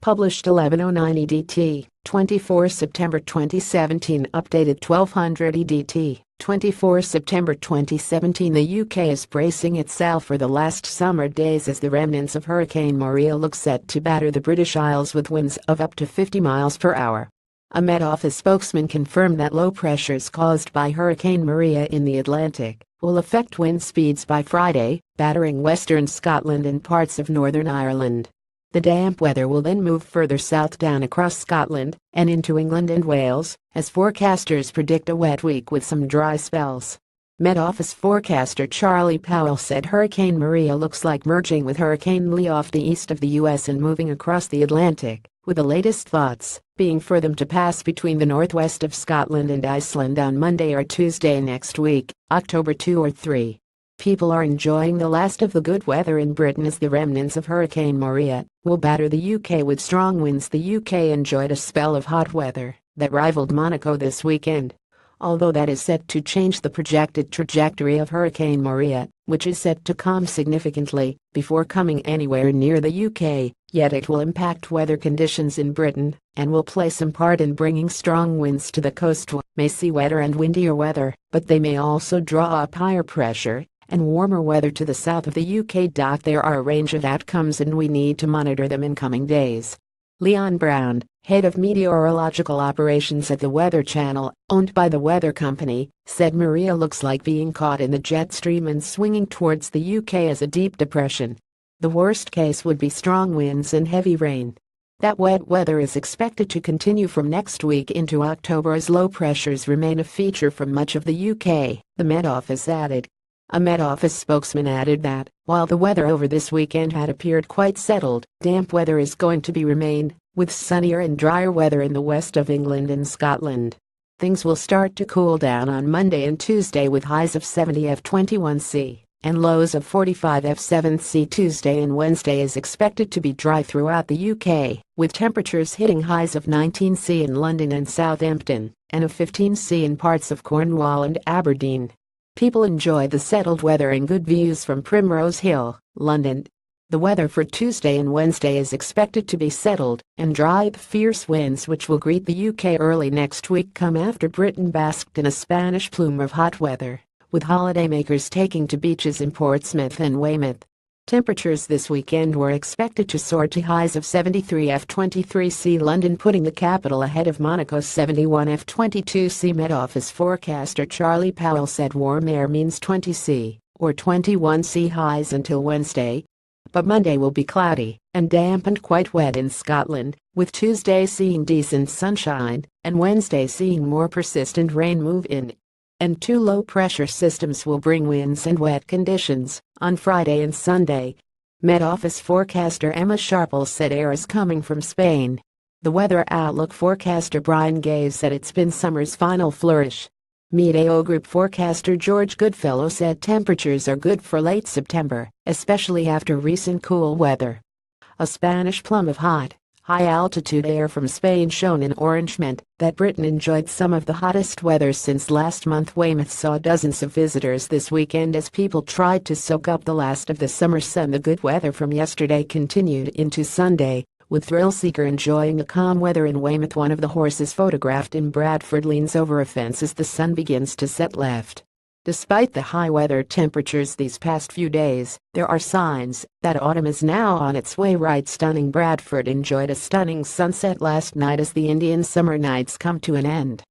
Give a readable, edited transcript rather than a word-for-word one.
Published 11:09 EDT, 24 September 2017. Updated 1200 EDT, 24 September 2017. The UK is bracing itself for the last summer days as the remnants of Hurricane Maria look set to batter the British Isles with winds of up to 50 miles per hour. A Met Office spokesman confirmed that low pressures caused by Hurricane Maria in the Atlantic will affect wind speeds by Friday, battering western Scotland and parts of Northern Ireland. The damp weather will then move further south down across Scotland and into England and Wales, as forecasters predict a wet week with some dry spells. Met Office forecaster Charlie Powell said Hurricane Maria looks like merging with Hurricane Lee off the east of the U.S. and moving across the Atlantic, with the latest thoughts being for them to pass between the northwest of Scotland and Iceland on Monday or Tuesday next week, October 2 or 3. People are enjoying the last of the good weather in Britain as the remnants of Hurricane Maria will batter the UK with strong winds. The UK enjoyed a spell of hot weather that rivaled Monaco this weekend, although that is set to change the projected trajectory of Hurricane Maria, which is set to calm significantly before coming anywhere near the UK, yet it will impact weather conditions in Britain and will play some part in bringing strong winds to the coast. May see wetter and windier weather, but they may also draw up higher pressure and warmer weather to the south of the UK. There are a range of outcomes and we need to monitor them in coming days. Leon Brown, head of meteorological operations at the Weather Channel, owned by the Weather Company, said Maria looks like being caught in the jet stream and swinging towards the UK as a deep depression. The worst case would be strong winds and heavy rain. That wet weather is expected to continue from next week into October as low pressures remain a feature for much of the UK, the Met Office added. A Met Office spokesman added that, while the weather over this weekend had appeared quite settled, damp weather is going to remain, with sunnier and drier weather in the west of England and Scotland. Things will start to cool down on Monday and Tuesday with highs of 70 F21C and lows of 45 F7C. Tuesday and Wednesday is expected to be dry throughout the UK, with temperatures hitting highs of 19C in London and Southampton, and of 15C in parts of Cornwall and Aberdeen. People enjoy the settled weather and good views from Primrose Hill, London. The weather for Tuesday and Wednesday is expected to be settled and dry. The fierce winds which will greet the UK early next week come after Britain basked in a Spanish plume of hot weather, with holidaymakers taking to beaches in Portsmouth and Weymouth. Temperatures this weekend were expected to soar to highs of 73 F23C. London putting the capital ahead of Monaco's 71 F22C. Met Office forecaster Charlie Powell said warm air means 20C or 21C highs until Wednesday. But Monday will be cloudy and damp and quite wet in Scotland, with Tuesday seeing decent sunshine and Wednesday seeing more persistent rain move in. And two low-pressure systems will bring winds and wet conditions on Friday and Sunday. Met Office forecaster Emma Sharple said air is coming from Spain. The Weather Outlook forecaster Brian Gave said it's been summer's final flourish. Meteo Group forecaster George Goodfellow said temperatures are good for late September, especially after recent cool weather. A Spanish plum of hot, high-altitude air from Spain shone in orange meant that Britain enjoyed some of the hottest weather since last month. Weymouth saw dozens of visitors this weekend as people tried to soak up the last of the summer sun. The good weather from yesterday continued into Sunday, with thrill seeker enjoying the calm weather in Weymouth. One of the horses photographed in Bradford leans over a fence as the sun begins to set left. Despite the high weather temperatures these past few days, there are signs that autumn is now on its way. Right, stunning Bradford enjoyed a stunning sunset last night as the Indian summer nights come to an end.